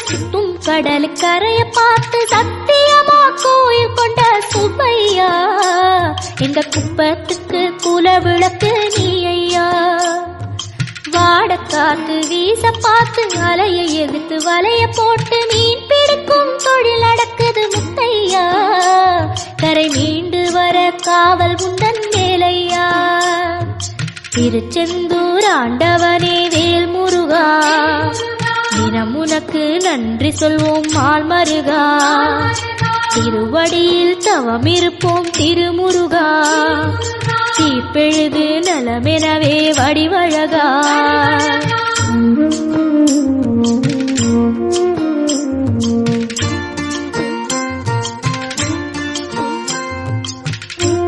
சுத்தும் கடலுக்கரைய பார்த்து சத்தியமா கோயில் கொண்ட சுப்பையா, எங்க குப்பத்துக்கு குல விளக்கு நீ ஐயா. வாடக்காத்து வீச பார்த்து அலைய எதிர்த்து வலைய போட்டு மீன் பிடிக்கும் தொழில் நடக்குது முத்தையா, கரை மீண்டு வர காவல் உந்தன் வேலையா. திருச்செந்தூர் ஆண்டவனே வேல் முருகா, தினம் உனக்கு நன்றி சொல்வோம் மால் மருகா. திருவடியில் தவம் இருப்போம் திருமுருகா, தீப்பெழுது நலமெனவே வடிவழகா.